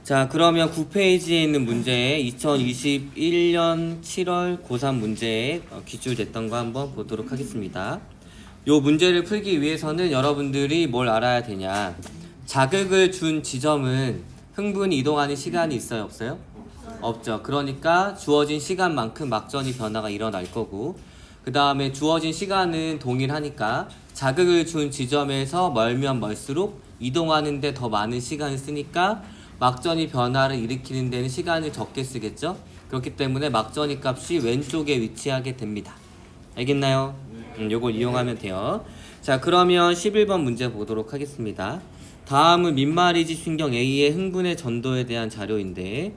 자, 그러면 9페이지에 있는 문제 2021년 7월 고3 문제에 기출됐던 거 한번 보도록 하겠습니다. 요 문제를 풀기 위해서는 여러분들이 뭘 알아야 되냐. 자극을 준 지점은 흥분이 이동하는 시간이 있어요, 없어요? 없죠. 그러니까 주어진 시간만큼 막전이 변화가 일어날 거고, 그 다음에 주어진 시간은 동일하니까 자극을 준 지점에서 멀면 멀수록 이동하는데 더 많은 시간을 쓰니까 막전이 변화를 일으키는 데는 시간을 적게 쓰겠죠? 그렇기 때문에 막전이 값이 왼쪽에 위치하게 됩니다. 알겠나요? 요걸 이용하면 돼요. 자, 그러면 11번 문제 보도록 하겠습니다. 다음은 민마리지 신경 A의 흥분의 전도에 대한 자료인데,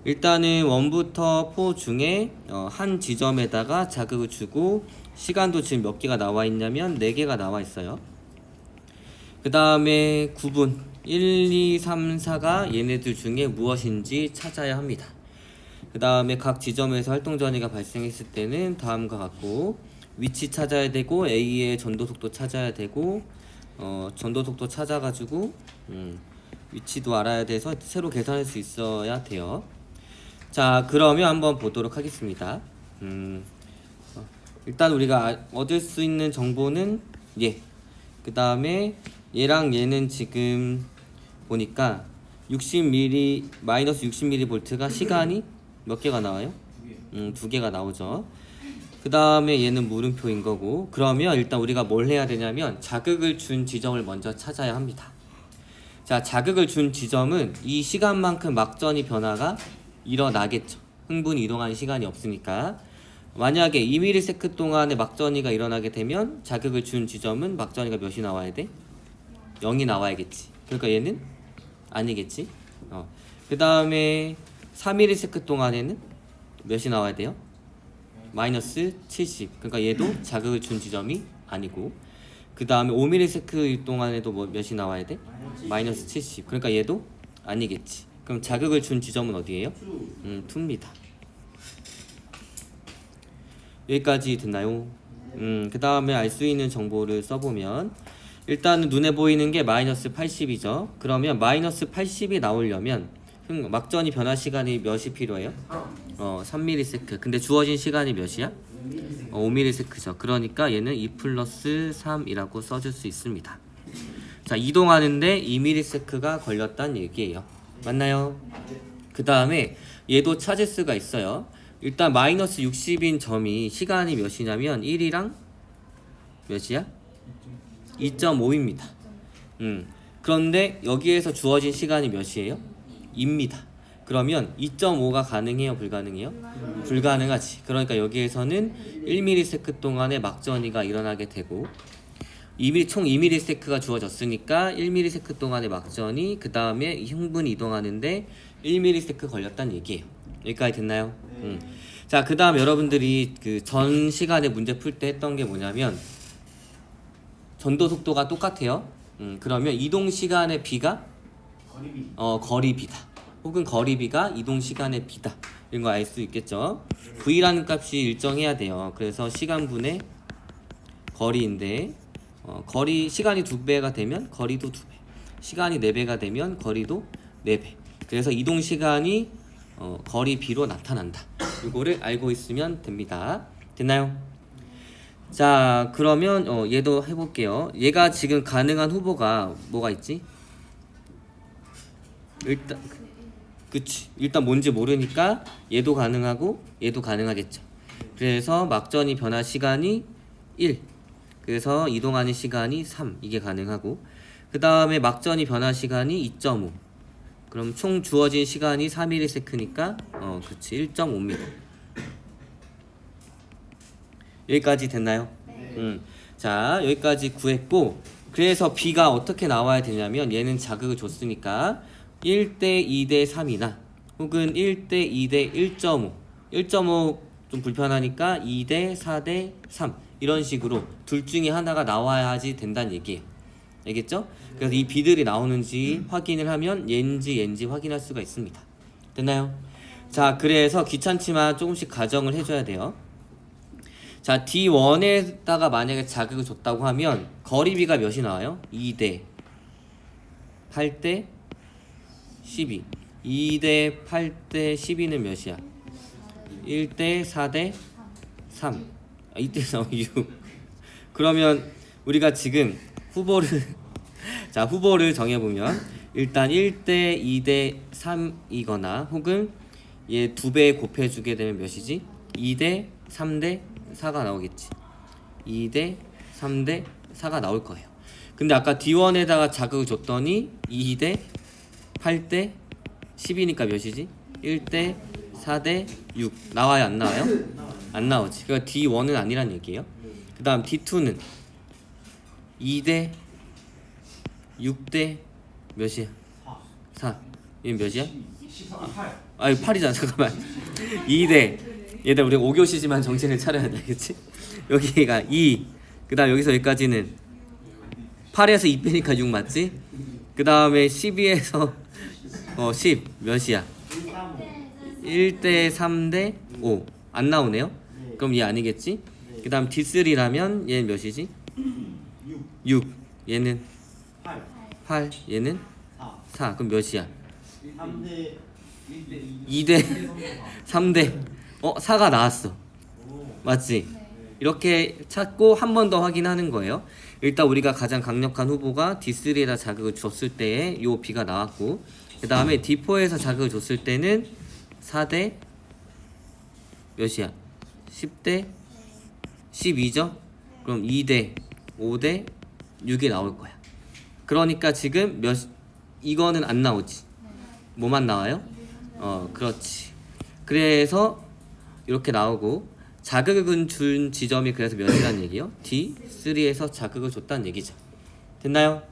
일단은 1부터 4 중에 한 지점에다가 자극을 주고, 시간도 지금 몇 개가 나와 있냐면 4개가 나와 있어요. 그 다음에 9분 1, 2, 3, 4가 얘네들 중에 무엇인지 찾아야 합니다. 그 다음에 각 지점에서 활동전이가 발생했을 때는 다음과 같고, 위치 찾아야 되고 A의 전도속도 찾아야 되고, 전도속도 찾아가지고 위치도 알아야 돼서 새로 계산할 수 있어야 돼요. 자, 그러면 한번 보도록 하겠습니다. 일단 우리가 얻을 수 있는 정보는 그 다음에 얘랑 얘는 지금 보니까 60mm 마이너스 60mV가 시간이 몇 개가 나와요? 2개가 나오죠. 그 다음에 얘는 물음표인 거고, 그러면 일단 우리가 뭘 해야 되냐면 자극을 준 지점을 먼저 찾아야 합니다. 자, 자극을 준 지점은 이 시간만큼 막전이 변화가 일어나겠죠. 흥분이 이동하는 시간이 없으니까. 만약에 2ms 동안에 막전이가 일어나게 되면 자극을 준 지점은 막전이가 몇이 나와야 돼? 0이 나와야겠지. 그러니까 얘는 아니겠지. 그 다음에 4ms 동안에는 몇이 나와야 돼요? 마이너스 70. 그러니까 얘도 자극을 준 지점이 아니고, 그 다음에 5ms 동안에도 몇이 나와야 돼? 마이너스 70. 그러니까 얘도 아니겠지. 그럼 자극을 준 지점은 어디예요? 2입니다. 여기까지 됐나요? 그 다음에 알 수 있는 정보를 써보면, 일단은 눈에 보이는 게 마이너스 80이죠. 그러면 마이너스 80이 나오려면 막전이 변화 시간이 몇이 필요해요? 3ms. 근데 주어진 시간이 몇이야? 5ms죠. 그러니까 얘는 2 플러스 3이라고 써줄 수 있습니다. 자, 이동하는데 2ms가 걸렸다는 얘기예요. 맞나요? 그 다음에 얘도 찾을 수가 있어요. 일단 마이너스 60인 점이 시간이 몇이냐면 1이랑 몇이야? 2.5입니다. 그런데 여기에서 주어진 시간이 몇이에요? 2입니다. 그러면 2.5가 가능해요? 불가능해요? 불가능하지. 그러니까 여기에서는 1ms 동안에 막전이가 일어나게 되고, 총 2ms가 주어졌으니까 1ms 동안의 막전이 그 다음에 흥분이 이동하는데 1ms 걸렸다는 얘기예요. 여기까지 됐나요? 자, 그 다음 여러분들이 그 전 시간에 문제 풀 때 했던 게 뭐냐면, 전도 속도가 똑같아요. 그러면 이동 시간의 비가 거리비다. 혹은 거리비가 이동 시간의 비다. 이런 거 알 수 있겠죠. V라는 값이 일정해야 돼요. 그래서 시간분의 거리인데, 시간이 2배가 되면 거리도 2배, 시간이 4배가 되면 거리도 4배. 그래서 이동 시간이 거리비로 나타난다. 이거를 알고 있으면 됩니다. 됐나요? 자, 그러면 얘도 해볼게요. 얘가 지금 가능한 후보가 뭐가 있지? 일단 뭔지 모르니까 얘도 가능하고 얘도 가능하겠죠. 그래서 막전이 변화 시간이 1, 그래서 이동하는 시간이 3, 이게 가능하고, 그 다음에 막전이 변화 시간이 2.5. 그럼 총 주어진 시간이 3ms니까 1.5m. 여기까지 됐나요? 자, 여기까지 구했고, 그래서 B가 어떻게 나와야 되냐면, 얘는 자극을 줬으니까 1대 2대 3이나 혹은 1대 2대 1.5, 1.5 좀 불편하니까 2대 4대 3, 이런 식으로 둘 중에 하나가 나와야지 된다는 얘기예요. 알겠죠? 그래서 이 B들이 나오는지 확인을 하면 얘인지 확인할 수가 있습니다. 됐나요? 자, 그래서 귀찮지만 조금씩 가정을 해줘야 돼요. 자, D1에다가 만약에 자극을 줬다고 하면 거리비가 몇이 나와요? 2대 8대 12. 2대 8대 12는 몇이야? 1대 4대 3. 아, 이때 6. 그러면 우리가 지금 후보를 자, 후보를 정해보면 일단 1대 2대 3이거나 혹은 얘 2배 곱해주게 되면 몇이지? 2대 3대 4가 나오겠지. 2대 3대 4가 나올 거예요. 근데 아까 D1에다가 자극을 줬더니 2대 8대 10이니까 몇이지? 1대 4대 6 나와요 안 나와요? 안 나오지. 그러니까 D1은 아니란 얘기예요. 그 다음 D2는 2대 6대 몇이야? 4. 얘는 몇이야? 8. 아 이거 8이잖아. 잠깐만. 2대 얘들 우리 5교시지만 정신을 차려야 돼. 그치? 여기가 2. 그 다음 여기서 여기까지는 8에서 2 빼니까 6 맞지? 그 다음에 12에서 10 몇이야? 1대 3대 5 안 나오네요? 그럼 얘 아니겠지? 그 다음 D3라면 얘는 몇이지? 6 얘는 8 얘는 4 그럼 몇이야? 3대 2대 3대 4가 나왔어. 맞지? 이렇게 찾고 한 번 더 확인하는 거예요. 일단 우리가 가장 강력한 후보가 D3에다 자극을 줬을 때에 요 B가 나왔고 그 다음에 D4에서 자극을 줬을 때는 4대 몇이야? 10대 12죠? 그럼 2대 5대 6이 나올 거야. 그러니까 지금 이거는 안 나오지. 뭐만 나와요? 그렇지. 그래서 이렇게 나오고 자극을 준 지점이 그래서 몇이라는 얘기요? D3에서 자극을 줬다는 얘기죠. 됐나요?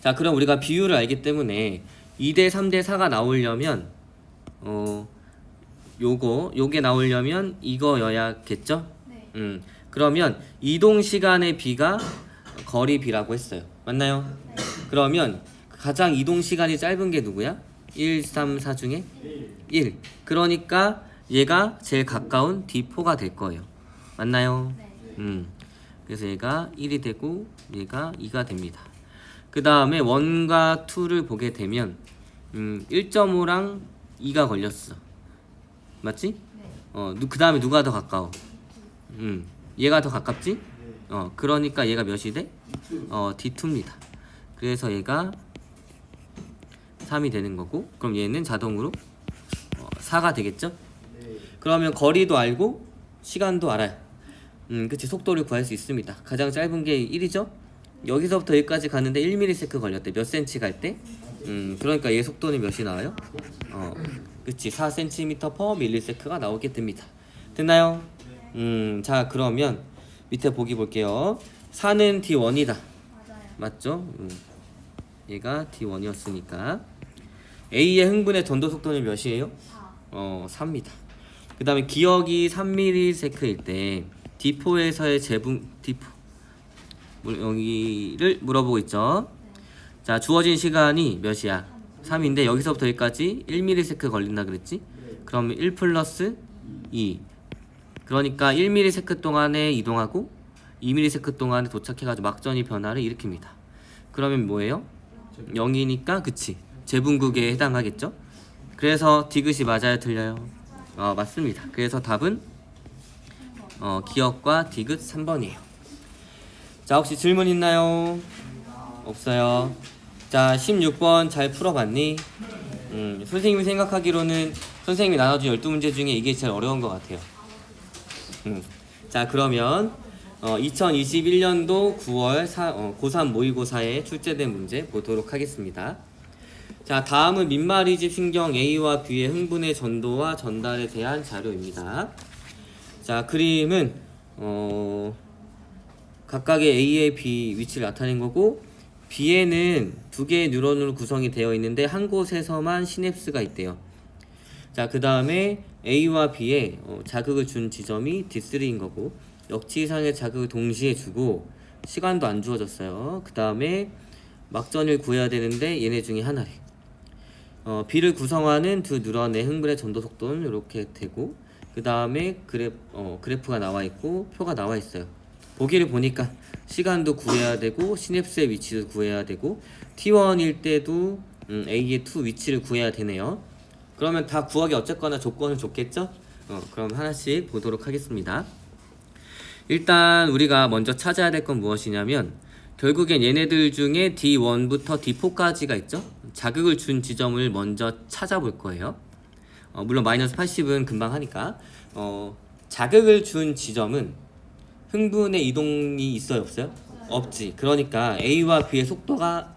자, 그럼 우리가 비율을 알기 때문에 2대 3대 4가 나오려면 요게 나오려면 이거여야겠죠? 네. 그러면 이동 시간의 B가 거리 B라고 했어요. 맞나요? 네. 그러면 가장 이동 시간이 짧은 게 누구야? 1, 3, 4 중에 1. 그러니까 얘가 제일 가까운 D4가 될 거예요. 맞나요? 네. 그래서 얘가 1이 되고 얘가 2가 됩니다. 그 다음에 1과 2를 보게 되면 1.5랑 2가 걸렸어. 맞지? 네. 그 다음에 누가 더 가까워? 얘가 더 가깝지? 그러니까 얘가 몇이 돼? D2입니다. 그래서 얘가 3이 되는 거고 그럼 얘는 자동으로 4가 되겠죠? 그러면 거리도 알고 시간도 알아요. 그치, 속도를 구할 수 있습니다. 가장 짧은 게 1이죠? 여기서부터 여기까지 가는데 1ms 걸렸대. 몇 cm 갈 때? 그러니까 얘 속도는 몇이 나와요? 그치, 4cm/ms가 나오게 됩니다. 됐나요? 자, 그러면 밑에 보기 볼게요. 4는 D1이다. 맞아요. 맞죠? 얘가 D1이었으니까 A의 흥분의 전도 속도는 몇이에요? 4. 3입니다. 그 다음에 기억이 3ms일 때 D4에서의 D4 여기를 물어보고 있죠. 네. 자, 주어진 시간이 몇이야? 3인데 여기서부터 여기까지 1ms 걸린다 그랬지? 그러면 1 플러스 2 그러니까 1ms 동안에 이동하고 2ms 동안에 도착해가지고 막전이 변화를 일으킵니다. 그러면 뭐예요? 0이니까 그치, 재분극에 해당하겠죠? 그래서 디귿이 맞아요 틀려요? 맞습니다. 그래서 답은 기억과 디귿 3번이에요. 자, 혹시 질문 있나요? 없어요. 자, 16번 잘 풀어봤니? 선생님이 생각하기로는 선생님이 나눠준 12문제 중에 이게 제일 어려운 것 같아요. 자, 그러면 2021년도 9월 고3 모의고사에 출제된 문제 보도록 하겠습니다. 자, 다음은 민마리집 신경 A와 B의 흥분의 전도와 전달에 대한 자료입니다. 자, 그림은 각각의 A의 B 위치를 나타낸 거고 B에는 두 개의 뉴런으로 구성이 되어 있는데 한 곳에서만 시냅스가 있대요. 자, 그 다음에 A와 B에 자극을 준 지점이 D3인 거고 역지상의 자극을 동시에 주고 시간도 안 주어졌어요. 그 다음에 막전을 구해야 되는데 얘네 중에 하나래. B를 구성하는 두 뉴런의 흥분의 전도 속도는 이렇게 되고 그 다음에 그래프가 나와 있고 표가 나와 있어요. 보기를 보니까 시간도 구해야 되고 시냅스의 위치도 구해야 되고 T1일 때도 A의 투 위치를 구해야 되네요. 그러면 다 구하기 어쨌거나 조건을 줬겠죠? 그럼 하나씩 보도록 하겠습니다. 일단 우리가 먼저 찾아야 될 건 무엇이냐면 결국엔 얘네들 중에 D1부터 D4까지가 있죠? 자극을 준 지점을 먼저 찾아볼 거예요. 물론 마이너스 80은 금방 하니까 자극을 준 지점은 흥분의 이동이 있어요 없어요? 없지. 그러니까 A와 B의 속도가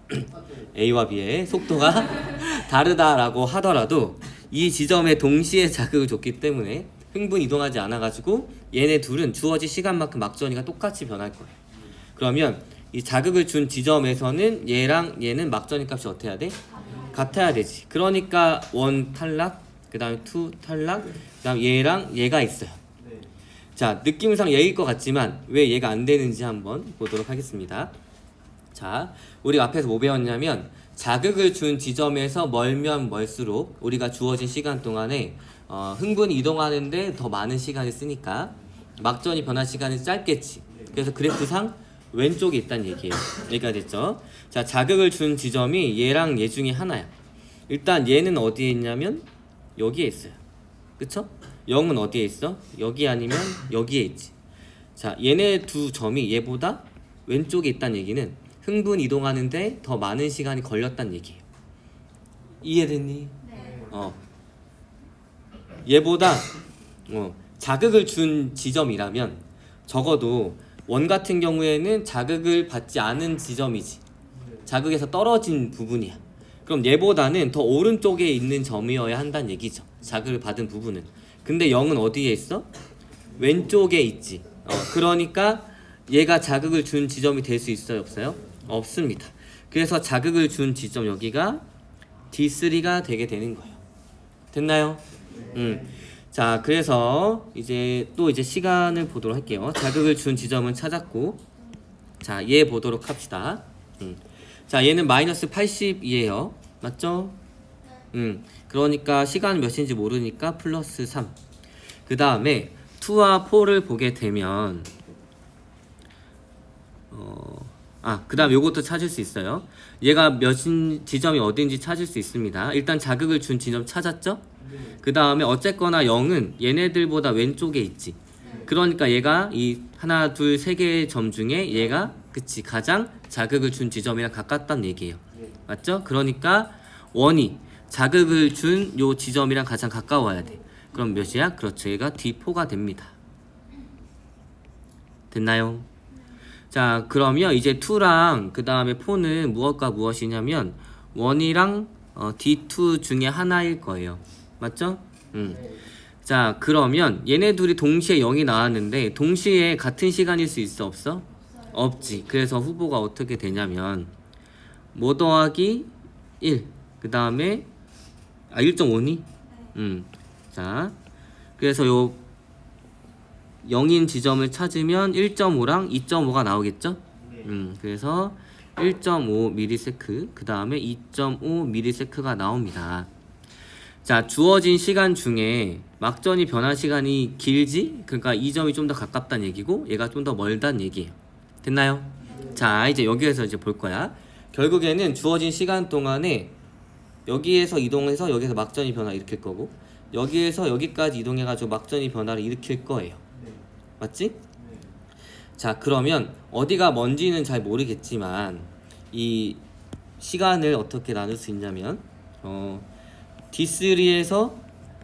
A와 B의 속도가 다르다라고 하더라도 이 지점에 동시에 자극을 줬기 때문에 흥분 이동하지 않아가지고 얘네 둘은 주어진 시간만큼 막전이가 똑같이 변할 거예요. 그러면 이 자극을 준 지점에서는 얘랑 얘는 막전이 값이 어떻게 해야 돼? 같아야 되지. 그러니까 1 탈락, 그 다음에 2 탈락, 그 다음 얘랑 얘가 있어요. 네. 자, 느낌상 얘일 것 같지만 왜 얘가 안 되는지 한번 보도록 하겠습니다. 자, 우리 앞에서 뭐 배웠냐면 자극을 준 지점에서 멀면 멀수록 우리가 주어진 시간 동안에 흥분이 이동하는데 더 많은 시간을 쓰니까 막전이 변할 시간이 짧겠지. 그래서 그래프상 왼쪽에 있다는 얘기예요. 여기가 됐죠? 자, 자극을 준 지점이 얘랑 얘 중에 하나야. 일단 얘는 어디에 있냐면 여기에 있어요. 그쵸? 0은 어디에 있어? 여기 아니면 여기에 있지. 자, 얘네 두 점이 얘보다 왼쪽에 있다는 얘기는 흥분 이동하는데 더 많은 시간이 걸렸다는 얘기예요. 이해됐니? 네. 얘보다 자극을 준 지점이라면 적어도 원 같은 경우에는 자극을 받지 않은 지점이지. 자극에서 떨어진 부분이야. 그럼 얘보다는 더 오른쪽에 있는 점이어야 한다는 얘기죠. 자극을 받은 부분은. 근데 0은 어디에 있어? 왼쪽에 있지. 그러니까 얘가 자극을 준 지점이 될 수 있어요 없어요? 없습니다. 그래서 자극을 준 지점 여기가 D3가 되게 되는 거예요. 됐나요? 자, 그래서 이제 시간을 보도록 할게요. 자극을 준 지점은 찾았고, 자, 얘 보도록 합시다. 자, 얘는 마이너스 80이에요. 맞죠? 그러니까 시간은 몇인지 모르니까 플러스 3. 그 다음에 2와 4를 보게 되면 그 다음 요것도 찾을 수 있어요. 얘가 몇인 지점이 어딘지 찾을 수 있습니다. 일단 자극을 준 지점 찾았죠? 그 다음에 어쨌거나 0은 얘네들보다 왼쪽에 있지. 그러니까 얘가 이 하나, 둘, 세 개의 점 중에 얘가 그치 가장 자극을 준 지점이랑 가깝다는 얘기예요. 맞죠? 그러니까 원이 자극을 준 요 지점이랑 가장 가까워야 돼. 그럼 몇이야? 그렇죠. 얘가 D4가 됩니다. 됐나요? 자, 그러면 이제 2랑 그 다음에 4는 무엇과 무엇이냐면 1이랑 D2 중에 하나일 거예요. 맞죠? 자, 그러면 얘네 둘이 동시에 0이 나왔는데 동시에 같은 시간일 수 있어 없어? 없지. 그래서 후보가 어떻게 되냐면 뭐 더하기 1, 그 다음에 1.5니? 자, 그래서 요 0인 지점을 찾으면 1.5랑 2.5가 나오겠죠? 그래서 1.5ms 그 다음에 2.5ms가 나옵니다. 자, 주어진 시간 중에 막전이 변한 시간이 길지? 그러니까 이 점이 좀 더 가깝다는 얘기고 얘가 좀 더 멀다는 얘기예요. 됐나요? 자, 이제 여기에서 이제 볼 거야. 결국에는 주어진 시간 동안에 여기에서 이동해서 여기서 막전이 변화 일으킬 거고 여기에서 여기까지 이동해가지고 막전이 변화를 일으킬 거예요. 맞지? 자, 그러면 어디가 뭔지는 잘 모르겠지만 이 시간을 어떻게 나눌 수 있냐면 D3에서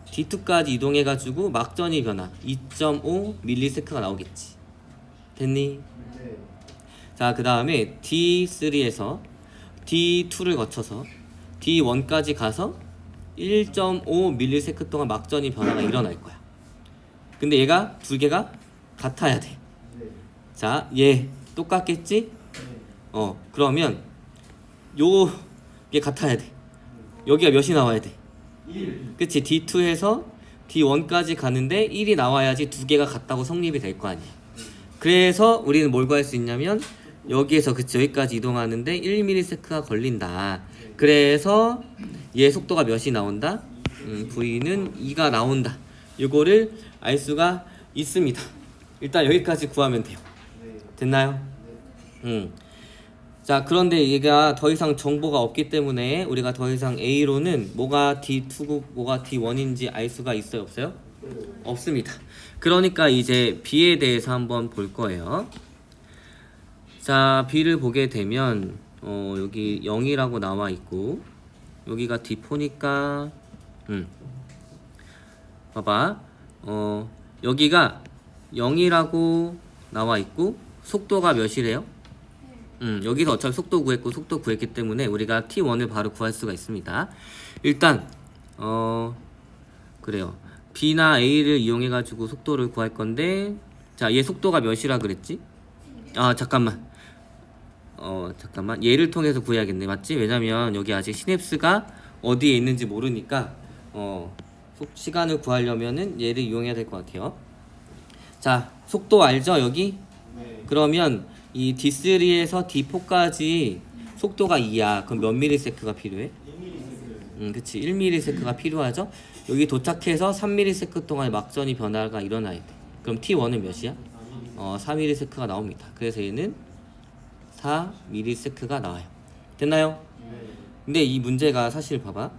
D2까지 이동해가지고 막전이 변화 2.5ms가 나오겠지. 됐니? 자, 그 다음에 D3에서 D2를 거쳐서 D1까지 가서 1.5ms 동안 막전이 변화가 일어날 거야. 근데 얘가 두 개가 같아야 돼. 자, 얘 똑같겠지? 그러면 얘 같아야 돼. 여기가 몇이 나와야 돼? 1. 그치? D2에서 D1까지 가는데 1이 나와야지 두 개가 같다고 성립이 될 거 아니야. 그래서 우리는 뭘 구할 수 있냐면 여기에서 그치 여기까지 이동하는데 1ms가 걸린다. 그래서 얘 속도가 몇이 나온다? V는 2가 나온다. 이거를 알 수가 있습니다. 일단 여기까지 구하면 돼요. 됐나요? 자, 그런데 얘가 더 이상 정보가 없기 때문에 우리가 더 이상 A로는 뭐가 D2고 뭐가 D1인지 알 수가 있어요, 없어요? 없습니다. 그러니까 이제 B에 대해서 한번 볼 거예요. 자, B를 보게 되면 여기 0이라고 나와 있고 여기가 D4니까 봐봐. 여기가 0이라고 나와 있고 속도가 몇이래요? 여기서 어차피 속도 구했고 속도 구했기 때문에 우리가 T1을 바로 구할 수가 있습니다. 일단 그래요. B나 A를 이용해 가지고 속도를 구할 건데 자, 얘 속도가 몇이라 그랬지? 아, 잠깐만. 얘를 통해서 구해야겠네. 맞지? 왜냐면 여기 아직 시냅스가 어디에 있는지 모르니까 시간을 구하려면은 얘를 이용해야 될 것 같아요. 자, 속도 알죠? 여기? 네. 그러면 이 D3에서 D4까지 속도가 2야. 그럼 몇 미리세크가 필요해? 1ms. 그치. 1미리세크가 필요하죠? 여기 도착해서 3미리세크 동안 막전이 변화가 일어나야 돼. 그럼 T1은 몇이야? 4미리세크가 나옵니다. 그래서 얘는 4미리세크가 나와요. 됐나요? 네. 근데 이 문제가 사실 봐봐.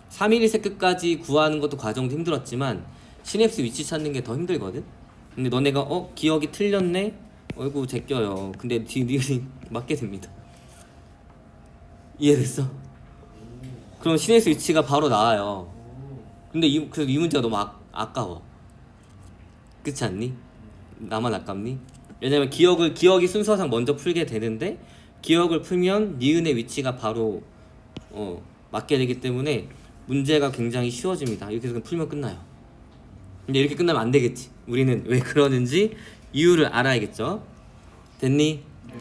4미리세크까지 구하는 것도 과정도 힘들었지만 시냅스 위치 찾는 게 더 힘들거든? 근데 너네가 기억이 틀렸네? 어이구 제껴요. 근데 니은이 맞게 됩니다. 이해됐어? 그럼 시냅스 위치가 바로 나와요. 근데 그래서 이 문제가 너무 아까워. 그렇지 않니? 나만 아깝니? 왜냐면 기억이 순서상 먼저 풀게 되는데 기억을 풀면 니은의 위치가 바로 맞게 되기 때문에 문제가 굉장히 쉬워집니다. 이렇게 해서 풀면 끝나요. 근데 이렇게 끝나면 안 되겠지. 우리는 왜 그러는지 이유를 알아야겠죠. 됐니? 네.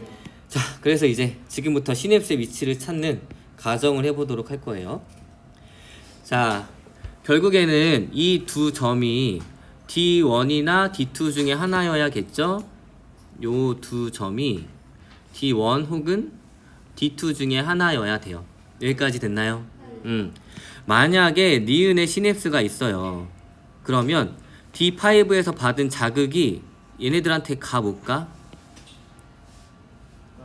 자, 그래서 이제 지금부터 시냅스의 위치를 찾는 가정을 해보도록 할 거예요. 자, 결국에는 이 두 점이 D1이나 D2 중에 하나여야겠죠? 요 두 점이 D1 혹은 D2 중에 하나여야 돼요. 여기까지 됐나요? 만약에 니은의 시냅스가 있어요. 그러면 D5에서 받은 자극이 얘네들한테 못 가?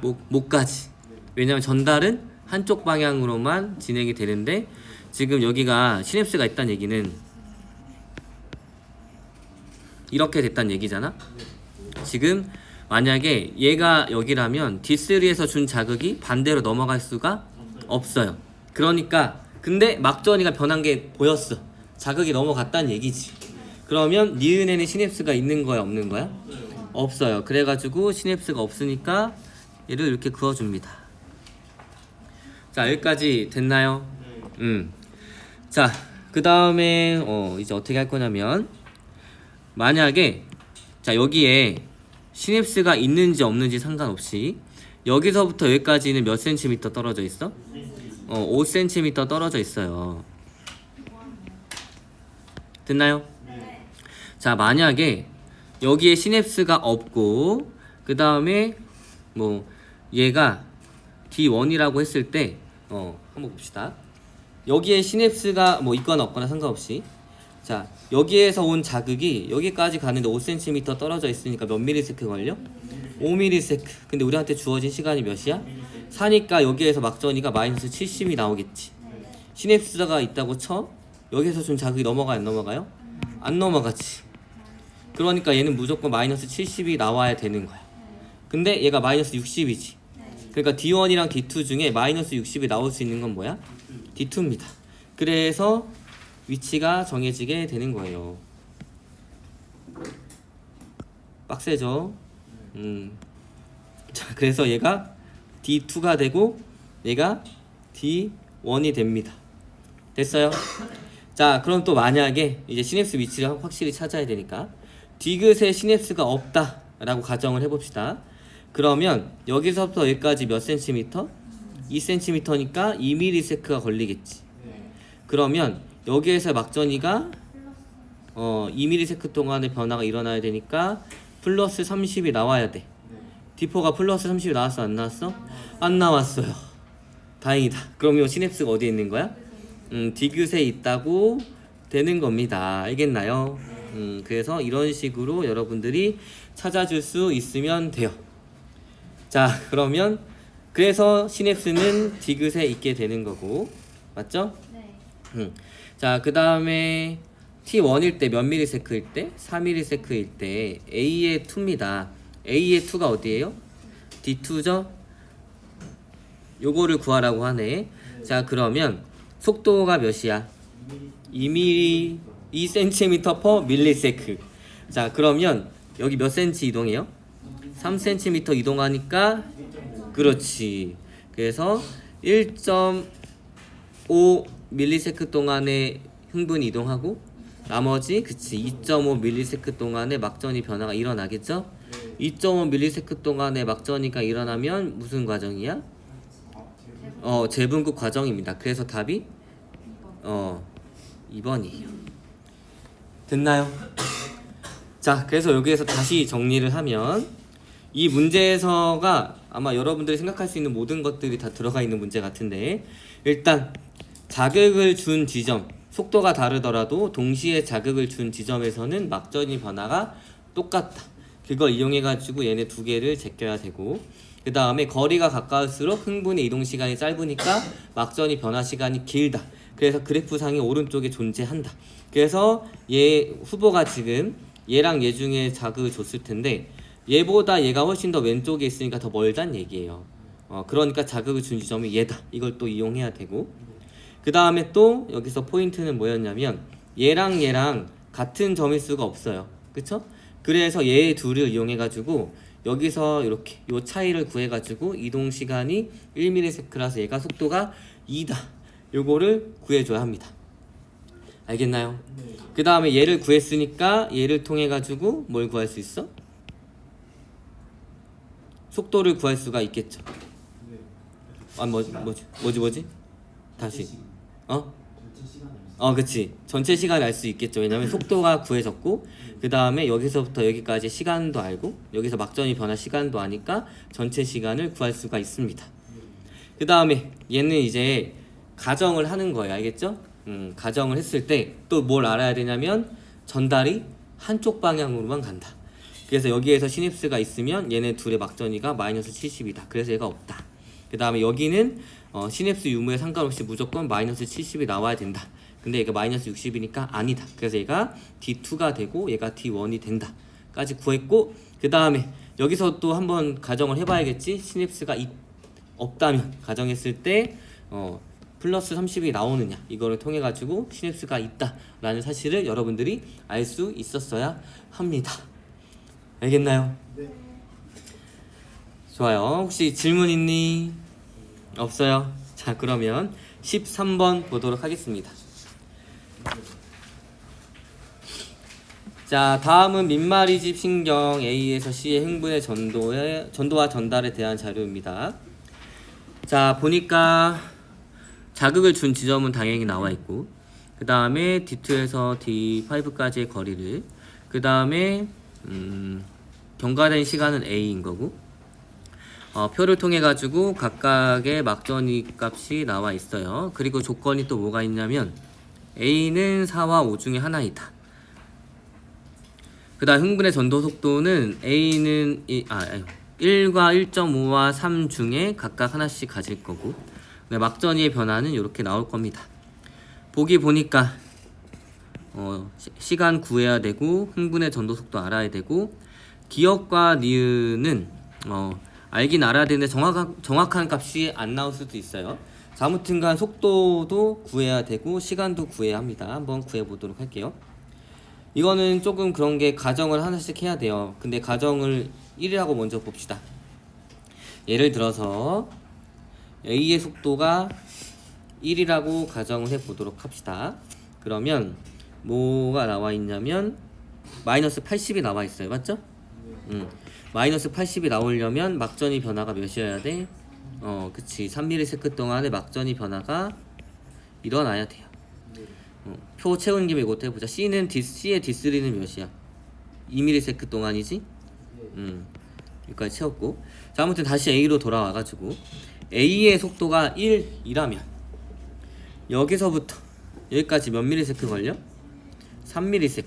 못 가지. 왜냐면 전달은 한쪽 방향으로만 진행이 되는데 지금 여기가 시냅스가 있다는 얘기는 이렇게 됐다는 얘기잖아. 지금 만약에 얘가 여기라면 D3에서 준 자극이 반대로 넘어갈 수가 없어요. 그러니까 근데 막전이가 변한 게 보였어. 자극이 넘어갔다는 얘기지. 그러면 니은에는 시냅스가 있는 거야, 없는 거야? 없어요. 그래가지고 시냅스가 없으니까 얘를 이렇게 그어줍니다. 자, 여기까지 됐나요? 자, 그 다음에 이제 어떻게 할 거냐면 만약에 자, 여기에 시냅스가 있는지 없는지 상관없이 여기서부터 여기까지는 몇 센티미터 떨어져 있어? 5cm 떨어져 있어요. 됐나요? 네. 자, 만약에 여기에 시냅스가 없고 그 다음에 뭐 얘가 D1이라고 했을 때 한번 봅시다. 여기에 시냅스가 뭐 있거나 없거나 상관없이 자, 여기에서 온 자극이 여기까지 가는데 5cm 떨어져 있으니까 몇 미리세크 걸려? 5미리세크. 근데 우리한테 주어진 시간이 몇이야? 4니까 여기에서 막전이가 마이너스 70이 나오겠지. 시냅스가 있다고 쳐? 여기에서 준 자극이 넘어가요, 안 넘어가요? 안 넘어가지. 그러니까 얘는 무조건 마이너스 70이 나와야 되는 거야. 근데 얘가 마이너스 60이지. 그러니까 D1이랑 D2 중에 마이너스 60이 나올 수 있는 건 뭐야? D2입니다. 그래서 위치가 정해지게 되는 거예요. 빡세죠? 자, 그래서 얘가 D2가 되고 얘가 D1이 됩니다. 됐어요? 자, 그럼 또 만약에 이제 시냅스 위치를 확실히 찾아야 되니까 디귿에 시냅스가 없다 라고 가정을 해봅시다. 그러면 여기서부터 여기까지 몇 센티미터? 2cm니까 2ms가 걸리겠지. 그러면 여기에서 막전이가 2ms 동안의 변화가 일어나야 되니까 플러스 30이 나와야 돼. D4가 플러스 30이 나왔어, 안 나왔어? 안 나왔어요. 다행이다. 그럼 이 시냅스가 어디에 있는 거야? 디귿에 있다고 되는 겁니다. 알겠나요? 그래서 이런 식으로 여러분들이 찾아줄 수 있으면 돼요. 자, 그러면 그래서 시냅스는 디귿에 있게 되는 거고, 맞죠? 네. 자, 그 다음에 T1일 때 몇 밀리세크일 때? 4밀리세크일 때 A의 2입니다. A의 2가 어디예요? D2죠? 요거를 구하라고 하네. 자, 그러면 속도가 몇이야? 2cm per 밀리세크. 자, 그러면 여기 몇 cm 이동해요? 3cm 이동하니까, 그렇지. 그래서 1.5 밀리세크 동안에 흥분이 이동하고, 나머지 그치 2.5 밀리세크 동안에 막전이 변화가 일어나겠죠? 2.5 밀리세크 동안에 막전이가 일어나면 무슨 과정이야? 재분급 과정입니다. 그래서 답이 2번이에요. 됐나요? 자, 그래서 여기에서 다시 정리를 하면 이 문제에서가 아마 여러분들이 생각할 수 있는 모든 것들이 다 들어가 있는 문제 같은데, 일단 자극을 준 지점, 속도가 다르더라도 동시에 자극을 준 지점에서는 막전이 변화가 똑같다. 그걸 이용해 가지고 얘네 두 개를 제껴야 되고, 그 다음에 거리가 가까울수록 흥분의 이동 시간이 짧으니까 막전이 변화 시간이 길다. 그래서 그래프상의 오른쪽에 존재한다. 그래서 얘 후보가 지금 얘랑 얘 중에 자극을 줬을 텐데 얘보다 얘가 훨씬 더 왼쪽에 있으니까 더 멀단 얘기예요. 그러니까 자극을 준 지점이 얘다. 이걸 또 이용해야 되고, 그 다음에 또 여기서 포인트는 뭐였냐면 얘랑 같은 점일 수가 없어요. 그쵸? 그래서 얘 둘을 이용해 가지고 여기서 이렇게 요 차이를 구해 가지고 이동 시간이 1ms라서 얘가 속도가 2다. 요거를 구해줘야 합니다. 알겠나요? 그 다음에 얘를 구했으니까 얘를 통해 가지고 뭘 구할 수 있어? 속도를 구할 수가 있겠죠. 뭐지? 다시. 그치. 전체 시간을 알 수 있겠죠. 왜냐면 속도가 구해졌고, 그 다음에 여기서부터 여기까지 시간도 알고, 여기서 막전이 변화 시간도 아니까 전체 시간을 구할 수가 있습니다. 그 다음에 얘는 이제 가정을 하는 거예요. 알겠죠? 가정을 했을 때 또 뭘 알아야 되냐면 전달이 한쪽 방향으로만 간다. 그래서 여기에서 시냅스가 있으면 얘네 둘의 막전이가 마이너스 70이다. 그래서 얘가 없다. 그 다음에 여기는 시냅스 유무에 상관없이 무조건 마이너스 70이 나와야 된다. 근데 얘가 마이너스 60이니까 아니다. 그래서 얘가 D2가 되고 얘가 D1이 된다 까지 구했고, 그 다음에 여기서 또 한번 가정을 해봐야겠지. 시냅스가 없다면 가정했을 때 플러스 30이 나오느냐, 이거를 통해 가지고 시냅스가 있다라는 사실을 여러분들이 알 수 있었어야 합니다. 알겠나요? 네. 좋아요. 혹시 질문 있니? 없어요? 자, 그러면 13번 보도록 하겠습니다. 자, 다음은 민마리집 신경 A에서 C의 흥분의 전도와 전달에 대한 자료입니다. 자, 보니까 자극을 준 지점은 당연히 나와 있고, 그 다음에 D2에서 D5까지의 거리를, 그 다음에 경과된 시간은 A인 거고, 표를 통해 가지고 각각의 막전이 값이 나와 있어요. 그리고 조건이 또 뭐가 있냐면 A는 4와 5 중에 하나이다. 그 다음 흥분의 전도 속도는 A는 1과 1.5와 3 중에 각각 하나씩 가질 거고, 막전이의 변화는 이렇게 나올 겁니다. 보기 보니까 시간 구해야 되고, 흥분의 전도 속도 알아야 되고, 기억과 니은은 알긴 알아야 되는데 정확한 값이 안 나올 수도 있어요. 자, 아무튼간 속도도 구해야 되고 시간도 구해야 합니다. 한번 구해보도록 할게요. 이거는 조금 그런 게 가정을 하나씩 해야 돼요. 근데 가정을 1이라고 먼저 봅시다. 예를 들어서 A의 속도가 1이라고 가정을 해보도록 합시다. 그러면 뭐가 나와 있냐면 마이너스 80이 나와 있어요. 맞죠? 마이너스 80이 나오려면 막전이 변화가 몇이어야 돼? 그치. 3ms 동안에 막전이 변화가 일어나야 돼요. 표 채우는 김에 이것도 해보자. C의 D3는 몇이야? 2ms 동안이지? 여기까지 채웠고. 자, 아무튼 다시 A로 돌아와가지고 A의 속도가 1이라면 여기서부터 여기까지 몇 ms 걸려? 3ms.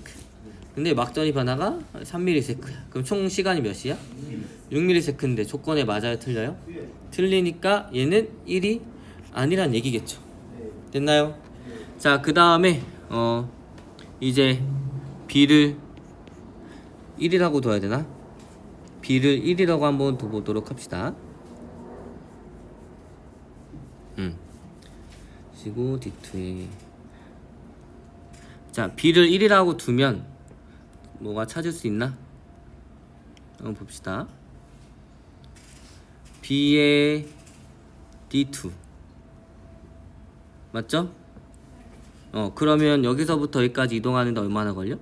근데 막전이 변화가 3ms야. 그럼 총 시간이 몇이야? 6ms인데 조건에 맞아요, 틀려요? 틀리니까 얘는 1이 아니란 얘기겠죠. 됐나요? 자, 그 다음에 이제 b를 1이라고 둬야 되나? b를 1이라고 한번 둬보도록 합시다. 그리고 D2에 자, b를 1이라고 두면 뭐가 찾을 수 있나? 한번 봅시다. b의 D2 맞죠? 그러면 여기서부터 여기까지 이동하는데 얼마나 걸려?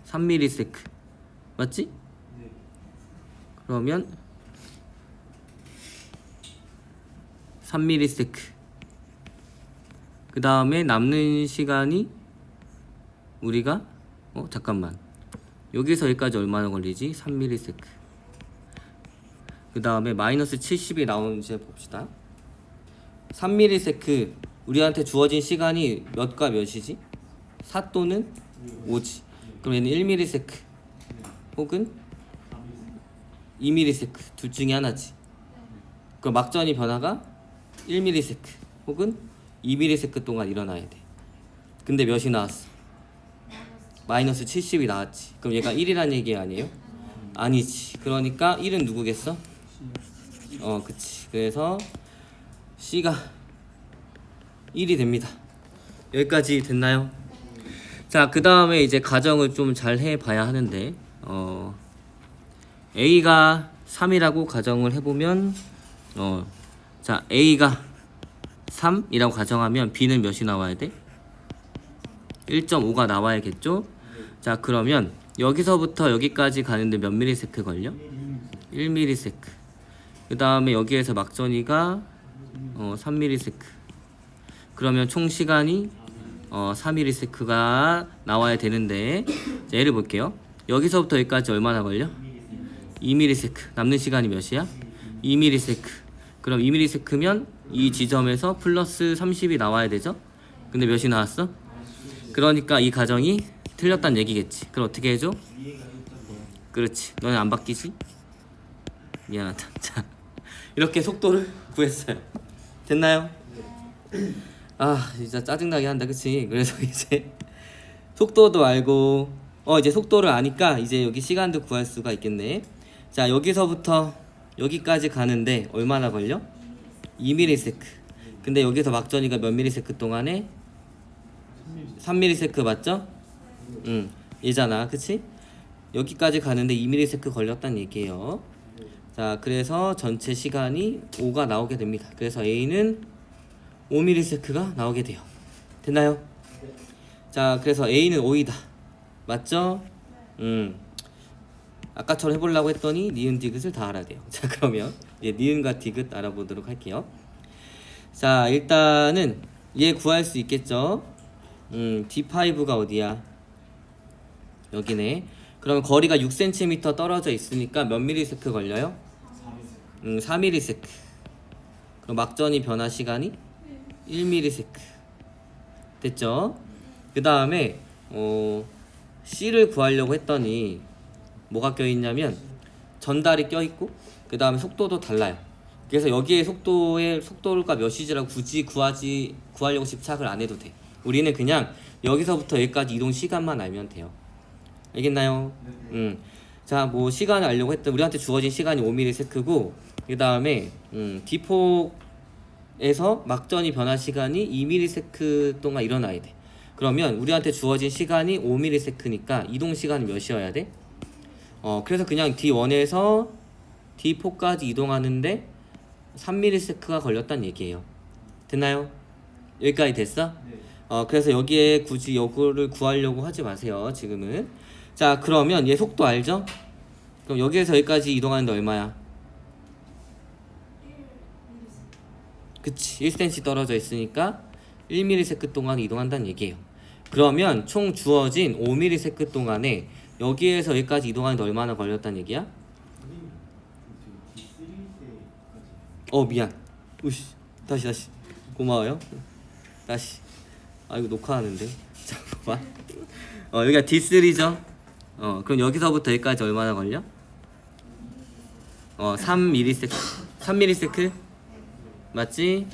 3ms 맞지? 그러면 3ms 그 다음에 남는 시간이 우리가 잠깐만 여기서 여기까지 얼마나 걸리지? 3ms 그 다음에 마이너스 70이 나오는지 봅시다. 3ms 우리한테 주어진 시간이 몇과 몇이지? 4 또는 5지. 그럼 얘는 1ms 혹은 2ms 둘 중에 하나지. 그럼 막전이 변화가 1ms 혹은 2ms 동안 일어나야 돼. 근데 몇이 나왔어? 마이너스 70이 나왔지. 그럼 얘가 1이란 얘기 아니에요? 아니지. 그러니까 1은 누구겠어? 그치. 그래서 C가 1이 됩니다. 여기까지 됐나요? 자, 그 다음에 이제 가정을 좀 잘 해봐야 하는데 A가 3이라고 가정을 해보면 자, A가 3이라고 가정하면 B는 몇이 나와야 돼? 1.5가 나와야겠죠? 자, 그러면 여기서부터 여기까지 가는데 몇 미리세크 걸려? 1미리세크. 그 다음에 여기에서 막전이가 3미리세크. 그러면 총 시간이 4미리세크가 나와야 되는데, 자, 예를 볼게요. 여기서부터 여기까지 얼마나 걸려? 2미리세크. 남는 시간이 몇이야? 2미리세크. 그럼 2미리세크면 이 지점에서 플러스 30이 나와야 되죠? 근데 몇이 나왔어? 그러니까 이 가정이 틀렸단 얘기겠지. 그럼 어떻게 해줘? 그렇지. 너네 안 바뀌지? 미안하다. 자, 이렇게 속도를 구했어요. 됐나요? 아, 진짜 짜증나게 한다, 그치? 그래서 이제 속도도 알고 이제 속도를 아니까 이제 여기 시간도 구할 수가 있겠네. 자, 여기서부터 여기까지 가는데 얼마나 걸려? 2미리세크. 근데 여기서 막전이가 몇 미리세크 동안에? 3미리세크 맞죠? 얘잖아, 그치? 여기까지 가는데 2미리세크 걸렸단 얘기예요. 자, 그래서 전체 시간이 5가 나오게 됩니다. 그래서 A는 5ms가 나오게 돼요. 됐나요? 자, 그래서 A는 5이다. 맞죠? 아까처럼 해보려고 했더니 니은 디귿을 다 알아야 돼요. 자, 그러면 이제 니은과 디귿 알아보도록 할게요. 자, 일단은 얘 구할 수 있겠죠? D5가 어디야? 여기네. 그럼 거리가 6cm 떨어져 있으니까 몇 미리세크 걸려요? 4미리세크. 그럼 막전이 변화 시간이 1미리세크. 됐죠? 그 다음에 C를 구하려고 했더니 뭐가 껴있냐면 전달이 껴있고 그 다음에 속도도 달라요. 그래서 여기에 속도가 몇이지라고 굳이 구하려고 집착을 안 해도 돼. 우리는 그냥 여기서부터 여기까지 이동 시간만 알면 돼요. 알겠나요? 자, 뭐 시간을 알려고 했던 우리한테 주어진 시간이 5ms고 그 다음에 D4에서 막전이 변화 시간이 2ms 동안 일어나야 돼. 그러면 우리한테 주어진 시간이 5ms니까 이동 시간이 몇이어야 돼? 그래서 그냥 D1에서 D4까지 이동하는데 3ms가 걸렸단 얘기예요. 됐나요? 여기까지 됐어? 그래서 여기에 굳이 요거를 구하려고 하지 마세요, 지금은. 자, 그러면 얘 속도 알죠? 그럼 여기에서 여기까지 이동하는데 얼마야? 그치, 1cm 떨어져 있으니까 1ms 동안 이동한다는 얘기예요. 그러면 총 주어진 5ms 동안에 여기에서 여기까지 이동하는데 얼마나 걸렸다는 얘기야? 미안. 우씨, 다시 고마워요. 다시. 아 이거 녹화하는데. 잠깐만. 여기가 D3죠. 그럼 여기서부터 여기까지 얼마나 걸려? 3ms. 3ms? 맞지?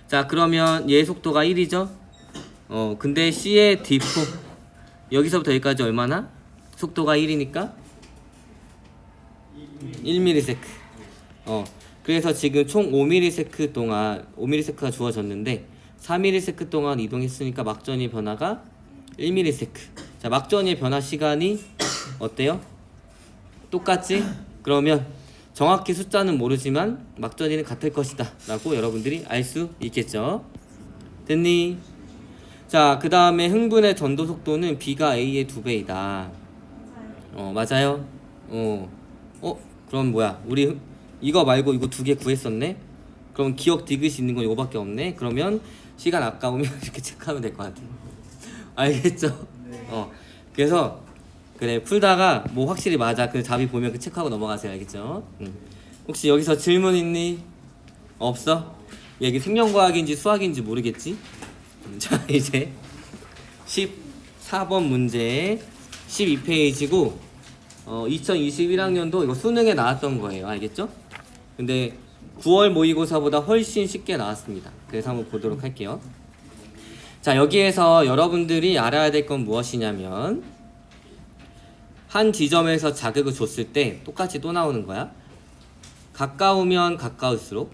자, 그러면 얘 속도가 1이죠? 근데 C의 D4 여기서부터 여기까지 얼마나? 속도가 1이니까 1ms. 그래서 지금 총 5ms 동안 5ms가 주어졌는데 4ms 동안 이동했으니까 막전의 변화가 1ms. 자, 막전의 변화 시간이 어때요? 똑같지? 그러면 정확히 숫자는 모르지만 막전이는 같을 것이다 라고 여러분들이 알 수 있겠죠. 됐니? 자, 그 다음에 흥분의 전도 속도는 B가 A의 2배이다. 맞아요? 그럼 뭐야? 우리 이거 말고 이거 2개 구했었네? 그럼 기억 디귿이 있는 건 이거밖에 없네? 그러면 시간 아까우면 이렇게 체크하면 될 것 같아. 알겠죠? 그래서 그래, 풀다가 뭐 확실히 맞아 그 답이 보면 그 체크하고 넘어가세요. 알겠죠? 혹시 여기서 질문 있니? 없어? 이게 생명과학인지 수학인지 모르겠지? 자, 이제 14번 문제 12페이지고 2021학년도 이거 수능에 나왔던 거예요. 알겠죠? 근데 9월 모의고사보다 훨씬 쉽게 나왔습니다. 그래서 한번 보도록 할게요. 자, 여기에서 여러분들이 알아야 될 건 무엇이냐면 한 지점에서 자극을 줬을 때 똑같이 또 나오는 거야. 가까우면 가까울수록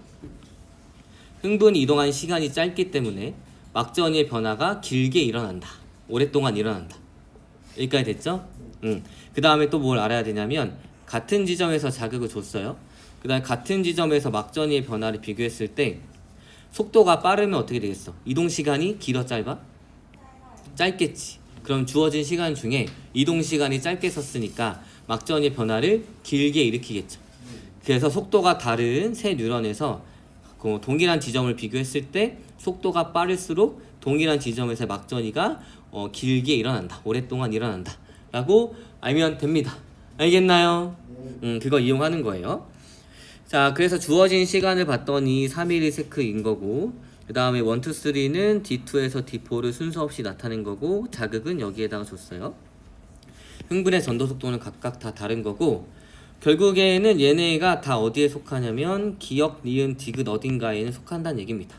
흥분이 이동한 시간이 짧기 때문에 막전의 변화가 길게 일어난다. 오랫동안 일어난다. 여기까지 됐죠? 그 다음에 또 뭘 알아야 되냐면 같은 지점에서 자극을 줬어요. 그 다음에 같은 지점에서 막전의 변화를 비교했을 때 속도가 빠르면 어떻게 되겠어? 이동 시간이 길어 짧아? 짧겠지. 그럼 주어진 시간 중에 이동 시간이 짧게 썼으니까 막전의 변화를 길게 일으키겠죠. 그래서 속도가 다른 세 뉴런에서 동일한 지점을 비교했을 때 속도가 빠를수록 동일한 지점에서 막전이가 길게 일어난다. 오랫동안 일어난다. 라고 알면 됩니다. 알겠나요? 그거 이용하는 거예요. 자, 그래서 주어진 시간을 봤더니 3ms인 거고 그 다음에 1, 2, 3는 D2에서 D4를 순서 없이 나타낸 거고 자극은 여기에다가 줬어요. 흥분의 전도 속도는 각각 다 다른 거고 결국에는 얘네가 다 어디에 속하냐면 기억, 니은, 디귿 어딘가에는 속한다는 얘기입니다.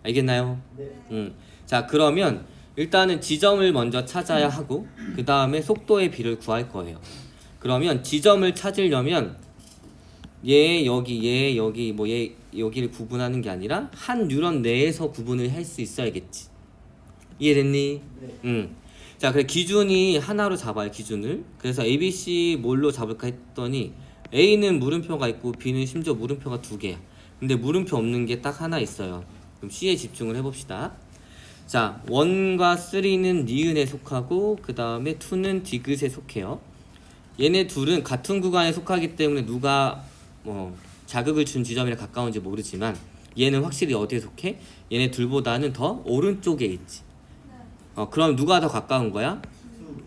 알겠나요? 네. 자, 그러면 일단은 지점을 먼저 찾아야 하고 그 다음에 속도의 비를 구할 거예요. 그러면 지점을 찾으려면 얘 여기, 얘 여기, 뭐 얘 여기를 구분하는 게 아니라 한 뉴런 내에서 구분을 할 수 있어야겠지. 이해됐니? 네. 자, 그래 기준이 하나로 잡아요. 기준을. 그래서 A, B, C 뭘로 잡을까 했더니 A는 물음표가 있고 B는 심지어 물음표가 2개야. 근데 물음표 없는 게 딱 하나 있어요. 그럼 C에 집중을 해봅시다. 자, 1과 3는 니은에 속하고 그 다음에 2는 디귿에 속해요. 얘네 둘은 같은 구간에 속하기 때문에 누가 자극을 준 지점이랑 가까운지 모르지만 얘는 확실히 어디에 속해? 얘네 둘보다는 더 오른쪽에 있지. 그럼 누가 더 가까운 거야?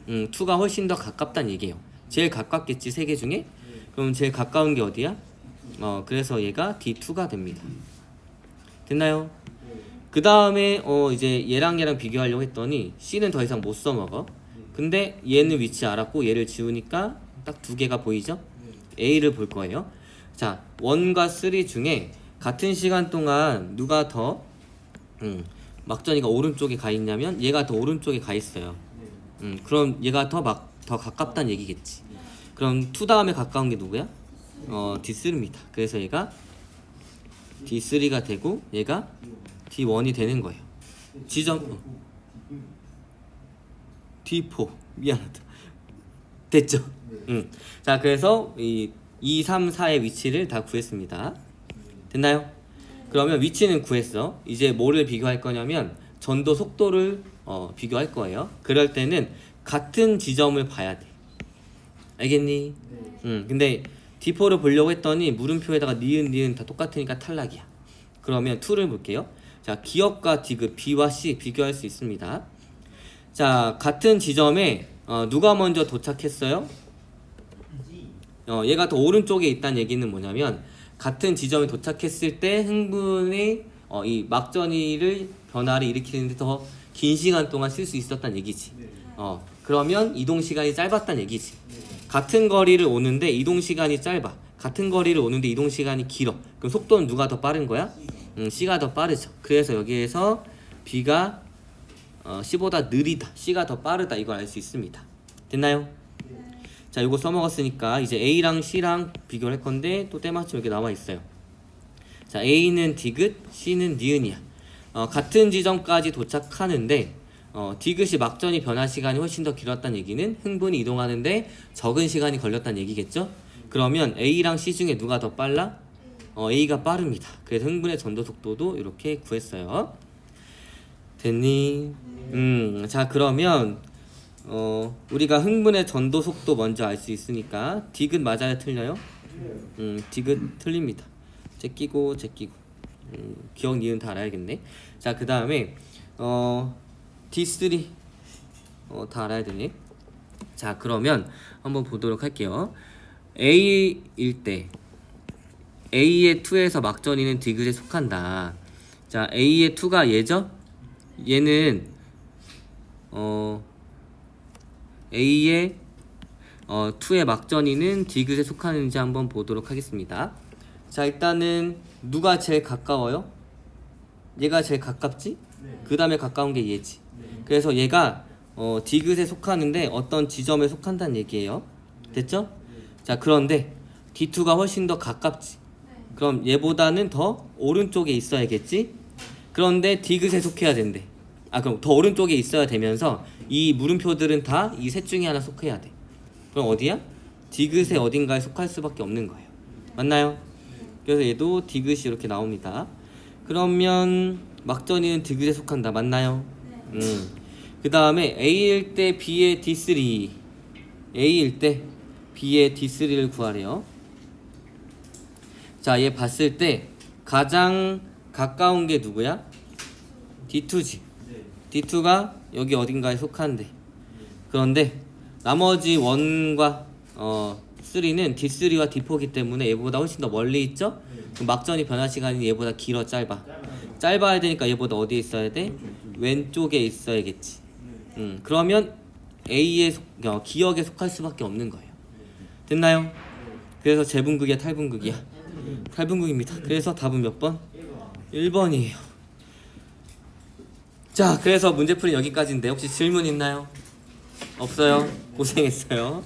2가 훨씬 더 가깝다는 얘기예요. 제일 가깝겠지, 세 개 중에? 그럼 제일 가까운 게 어디야? 그래서 얘가 D2가 됩니다. 됐나요? 그 다음에 이제 얘랑 비교하려고 했더니 C는 더 이상 못 써먹어. 근데 얘는 위치 알았고 얘를 지우니까 딱 2개가 보이죠? A를 볼 거예요. 자, 1과 3 중에 같은 시간 동안 누가 더 막전이가 오른쪽에 가 있냐면 얘가 더 오른쪽에 가 있어요. 그럼 얘가 더 가깝다는 얘기겠지. 그럼 2 다음에 가까운 게 누구야? D3입니다. 그래서 얘가 D3가 되고 얘가 D1이 되는 거예요. 지점 D4 미안하다. 됐죠? 자, 그래서 이 2, 3, 4의 위치를 다 구했습니다. 됐나요? 그러면 위치는 구했어. 이제 뭐를 비교할 거냐면 전도 속도를 비교할 거예요. 그럴 때는 같은 지점을 봐야 돼. 알겠니? 근데 D4를 보려고 했더니 물음표에다가 니은 다 똑같으니까 탈락이야. 그러면 2를 볼게요. 자, 기억과 디귿 B와 C 비교할 수 있습니다. 자, 같은 지점에 누가 먼저 도착했어요? 얘가 더 오른쪽에 있다는 얘기는 뭐냐면 같은 지점에 도착했을 때 흥분이 이 막전이를 변화를 일으키는데 더 긴 시간 동안 쓸 수 있었단 얘기지. 그러면 이동 시간이 짧았단 얘기지. 같은 거리를 오는데 이동 시간이 짧아. 같은 거리를 오는데 이동 시간이 길어. 그럼 속도는 누가 더 빠른 거야? C가 더 빠르죠. 그래서 여기에서 B가 C보다 느리다. C가 더 빠르다. 이걸 알 수 있습니다. 됐나요? 자, 이거 써먹었으니까 이제 A랑 C랑 비교를 할 건데 또 때마침 이렇게 나와 있어요. 자, A는 디귿, C는 니은이야. 같은 지점까지 도착하는데 디귿이 막전이 변화 시간이 훨씬 더 길었다는 얘기는 흥분이 이동하는데 적은 시간이 걸렸다는 얘기겠죠? 그러면 A랑 C 중에 누가 더 빨라? A가 빠릅니다. 그래서 흥분의 전도 속도도 이렇게 구했어요. 됐니? 자, 그러면 우리가 흥분의 전도 속도 먼저 알 수 있으니까 디귿 맞아요, 틀려요? 디귿 틀립니다. 제끼고 기억 니은 다 알아야겠네. 자, 그 다음에 D3 다 알아야 되네. 자, 그러면 한번 보도록 할게요. A일 때 A의 2에서 막전이는 디귿에 속한다. 자, A의 2가 얘죠? 얘는 A의 2의 막전이는 디귿에 속하는지 한번 보도록 하겠습니다. 자, 일단은 누가 제일 가까워요? 얘가 제일 가깝지? 그 다음에 가까운 게 얘지. 그래서 얘가 디귿에 속하는데 어떤 지점에 속한다는 얘기예요. 됐죠? 자, 그런데 D2가 훨씬 더 가깝지. 그럼 얘보다는 더 오른쪽에 있어야겠지? 그런데 디귿에 속해야 된대. 그럼 더 오른쪽에 있어야 되면서 이 물음표들은 다 이 셋 중에 하나 속해야 돼. 그럼 어디야? 디귿의 어딘가에 속할 수밖에 없는 거예요. 맞나요? 그래서 얘도 디귿이 이렇게 나옵니다. 그러면 막전이는 디귿에 속한다. 맞나요? 그 다음에 A일 때 B의 D3, A일 때 B의 D3를 구하래요. 자, 얘 봤을 때 가장 가까운 게 누구야? D2지. D2가 여기 어딘가에 속한대. 그런데 나머지 1과 3는 D3와 D4이기 때문에 얘보다 훨씬 더 멀리 있죠? 그럼 막전이 변화 시간이 얘보다 길어, 짧아? 짧아야 되니까 얘보다 어디에 있어야 돼? 왼쪽에 있어야겠지. 그러면 A의 기억에 속할 수밖에 없는 거예요. 됐나요? 그래서 재분극이야, 탈분극이야? 탈분극입니다. 그래서 답은 몇 번? 1번이에요. 자, 그래서 문제풀이는 여기까지인데 혹시 질문 있나요? 없어요? 고생했어요.